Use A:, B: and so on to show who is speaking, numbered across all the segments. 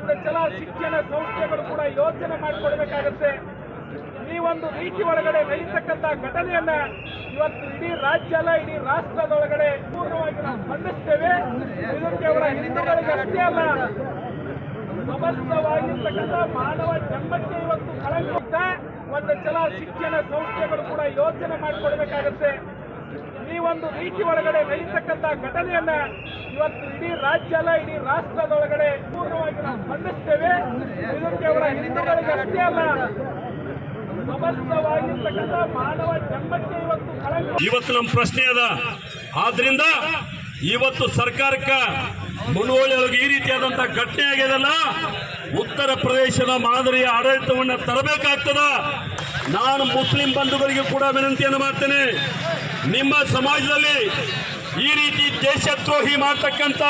A: ಒಂದು ಜಲ ಶಿಕ್ಷಣ ಸಂಸ್ಥೆಗಳು ಕೂಡ ಯೋಚನೆ ಮಾಡಿಕೊಡ್ಬೇಕಾಗತ್ತೆ. ಈ ಒಂದು ರೀತಿ ಒಳಗಡೆ ನಡೀತಕ್ಕಂಥ ಘಟನೆಯನ್ನ ಇವತ್ತು ಇಡೀ ರಾಜ್ಯ ಅಲ್ಲ, ಇಡೀ ರಾಷ್ಟ್ರದೊಳಗಡೆ ಪೂರ್ಣವಾಗಿ ನಾವು ಖಂಡಿಸ್ತೇವೆ. ಇದು ಕೇವಲ ಹಿಂದೂಗಳಿಗೆ ಅಷ್ಟೇ ಅಲ್ಲ, ಸಮಸ್ತವಾಗಿರ್ತಕ್ಕಂಥ ಮಾನವ ಜನ್ಮಕ್ಕೆ ಇವತ್ತು ಕಳಂಕ. ಒಂದು ಜಲ ಶಿಕ್ಷಣ ಸಂಸ್ಥೆಗಳು ಕೂಡ ಯೋಚನೆ ಮಾಡಿಕೊಡ್ಬೇಕಾಗತ್ತೆ. ಈ ಒಂದು ರೀತಿ ಒಳಗಡೆ ನಡೀತಕ್ಕಂಥ ಘಟನೆಯನ್ನ ಇವತ್ತು ಇಡೀ ರಾಜ್ಯ ಅಲ್ಲ, ಇಡೀ ರಾಷ್ಟ್ರದೊಳಗಡೆ ಪೂರ್ಣವಾಗಿ ನಾವು ಖಂಡಿಸ್ತೇವೆ. ಇದು ಕೇವಲ ಹಿಂದೂಗಳಿಗೆ ಅಷ್ಟೇ ಅಲ್ಲ, ಸಮಸ್ತವಾಗಿರ್ತಕ್ಕಂಥ ಮಾನವ ಜನ್ಮಕ್ಕೆ ಇವತ್ತು ಕಳಂಕ.
B: ಇವತ್ತು ನಮ್ಮ ಪ್ರಶ್ನೆ ಅದ. ಆದ್ರಿಂದ ಇವತ್ತು ಸರ್ಕಾರಕ್ಕೆ ಮುನ್ನುವಳಿಯೊಳಗೆ ಈ ರೀತಿಯಾದಂತಹ ಘಟನೆ ಆಗ್ಯದಲ್ಲ, ಉತ್ತರ ಪ್ರದೇಶದ ಮಾದರಿಯ ಆಡಳಿತವನ್ನು ತರಬೇಕಾಗ್ತದ. ನಾನು ಮುಸ್ಲಿಂ ಬಂಧುಗಳಿಗೆ ಕೂಡ ವಿನಂತಿಯನ್ನು ಮಾಡ್ತೇನೆ, ನಿಮ್ಮ ಸಮಾಜದಲ್ಲಿ ಈ ರೀತಿ ದೇಶದ್ರೋಹಿ ಮಾಡ್ತಕ್ಕಂಥ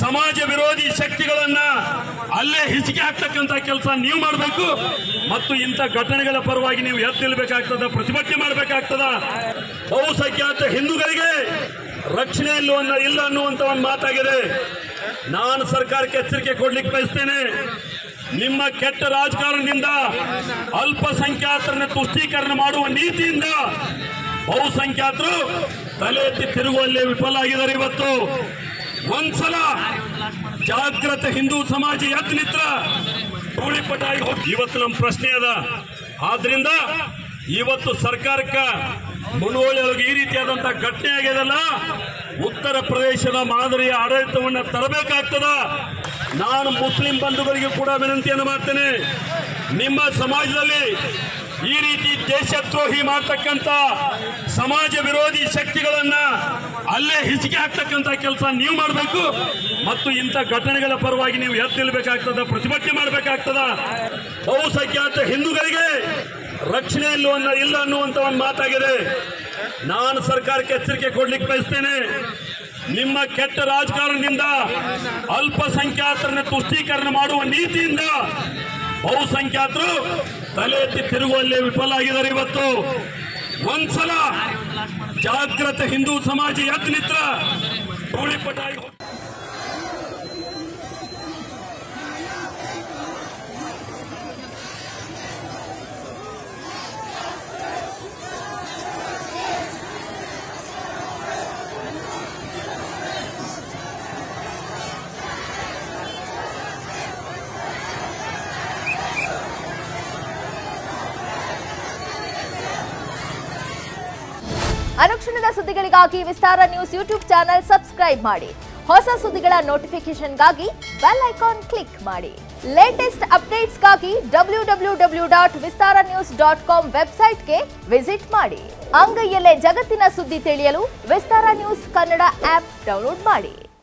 B: ಸಮಾಜ ವಿರೋಧಿ ಶಕ್ತಿಗಳನ್ನ ಅಲ್ಲೇ ಹಿಚಿಕೆ ಹಾಕ್ತಕ್ಕಂಥ ಕೆಲಸ ನೀವು ಮಾಡಬೇಕು ಮತ್ತು ಇಂಥ ಘಟನೆಗಳ ಪರವಾಗಿ ನೀವು ಎದ್ದು ನಿಲ್ಲಬೇಕಾಗ್ತದ, ಪ್ರತಿಭಟನೆ ಮಾಡಬೇಕಾಗ್ತದ. ಬಹುಸಂಖ್ಯಾತ ಹಿಂದೂಗಳಿಗೆ ರಕ್ಷಣೆ ಇಲ್ಲ ಅನ್ನುವಂಥ ಒಂದು ಮಾತಾಗಿದೆ. ನಾನು ಸರ್ಕಾರಕ್ಕೆ ಎಚ್ಚರಿಕೆ ಕೊಡ್ಲಿಕ್ಕೆ ಬಯಸ್ತೇನೆ. ನಿಮ್ಮ ಕೆಟ್ಟ ರಾಜಕಾರಣದಿಂದ ಅಲ್ಪಸಂಖ್ಯಾತರನ್ನ ತುಷ್ಟೀಕರಣ ಮಾಡುವ ನೀತಿಯಿಂದ ಬಹುಸಂಖ್ಯಾತರು ತಲೆ ಎತ್ತಿ ತಿರುಗುವಲ್ಲಿ ವಿಫಲ ಆಗಿದ್ದಾರೆ. ಇವತ್ತು ಒಂದ್ಸಲ ಜಾಗೃತ ಹಿಂದೂ ಸಮಾಜ ಎದ್ದು ನಿತ್ರ ಧೂಳಿಪಟಾಗಿ ಹೋಗಿ. ಇವತ್ತು ನಮ್ಮ ಪ್ರಶ್ನೆ ಅದ. ಆದ್ರಿಂದ ಇವತ್ತು ಸರ್ಕಾರಕ್ಕೆ ಮುನ್ನುವಳಿಯೊಳಗೆ ಈ ರೀತಿಯಾದಂತಹ ಘಟನೆ ಆಗ್ಯದಲ್ಲ, ಉತ್ತರ ಪ್ರದೇಶದ ಮಾದರಿಯ ಆಡಳಿತವನ್ನು ತರಬೇಕಾಗ್ತದ. ನಾನು ಮುಸ್ಲಿಂ ಬಂಧುಗಳಿಗೆ ಕೂಡ ವಿನಂತಿಯನ್ನು ಮಾಡ್ತೇನೆ, ನಿಮ್ಮ ಸಮಾಜದಲ್ಲಿ ಈ ರೀತಿ ದೇಶದ್ರೋಹಿ ಮಾಡ್ತಕ್ಕಂಥ ಸಮಾಜ ವಿರೋಧಿ ಶಕ್ತಿಗಳನ್ನ ಅಲ್ಲೇ ಹಿಚಿಕೆ ಹಾಕ್ತಕ್ಕಂಥ ಕೆಲಸ ನೀವು ಮಾಡಬೇಕು ಮತ್ತು ಇಂಥ ಘಟನೆಗಳ ಪರವಾಗಿ ನೀವು ಎದ್ದು ನಿಲ್ಲಬೇಕಾಗ್ತದ, ಪ್ರತಿಭಟನೆ ಮಾಡಬೇಕಾಗ್ತದ. ಬಹುಸಂಖ್ಯಾತ ಹಿಂದೂಗಳಿಗೆ ರಕ್ಷಣೆ ಇಲ್ಲ ಅನ್ನುವಂಥ ಒಂದು ಮಾತಾಗಿದೆ. ನಾನು ಸರ್ಕಾರಕ್ಕೆ ಎಚ್ಚರಿಕೆ ಕೊಡ್ಲಿಕ್ಕೆ ಬಯಸ್ತೇನೆ. ನಿಮ್ಮ ಕೆಟ್ಟ ರಾಜಕಾರಣದಿಂದ ಅಲ್ಪಸಂಖ್ಯಾತರನ್ನ ತುಷ್ಟೀಕರಣ ಮಾಡುವ ನೀತಿಯಿಂದ ಬಹುಸಂಖ್ಯಾತರು ತಲೆ ಎತ್ತಿ ತಿರುಗುವಲ್ಲಿ ವಿಫಲ ಆಗಿದ್ದಾರೆ. ಇವತ್ತು ಒಂದ್ಸಲ ಜಾಗೃತ ಹಿಂದೂ ಸಮಾಜ ಎದ್ದು ನಿತ್ರ ಧೂಳಿಪಟಾಗಿ.
C: ಅನುಕ್ಷಣದ ಸುದ್ದಿಗಳಿಗಾಗಿ ವಿಸ್ತಾರ ನ್ಯೂಸ್ ಯೂಟ್ಯೂಬ್ ಚಾನೆಲ್ ಸಬ್ಸ್ಕ್ರೈಬ್ ಮಾಡಿ. ಹೊಸ ಸುದ್ದಿಗಳ ನೋಟಿಫಿಕೇಶನ್ಗಾಗಿ ಬೆಲ್ ಐಕಾನ್ ಕ್ಲಿಕ್ ಮಾಡಿ. ಲೇಟೆಸ್ಟ್ ಅಪ್ಡೇಟ್ಸ್ಗಾಗಿ www.vistaranews.com ವೆಬ್ಸೈಟ್ಗೆ ವಿಸಿಟ್ ಮಾಡಿ. ಅಂಗೈಯಲ್ಲೇ ಜಗತ್ತಿನ ಸುದ್ದಿ ತಿಳಿಯಲು ವಿಸ್ತಾರ ನ್ಯೂಸ್ ಕನ್ನಡ ಆಪ್ ಡೌನ್ಲೋಡ್ ಮಾಡಿ.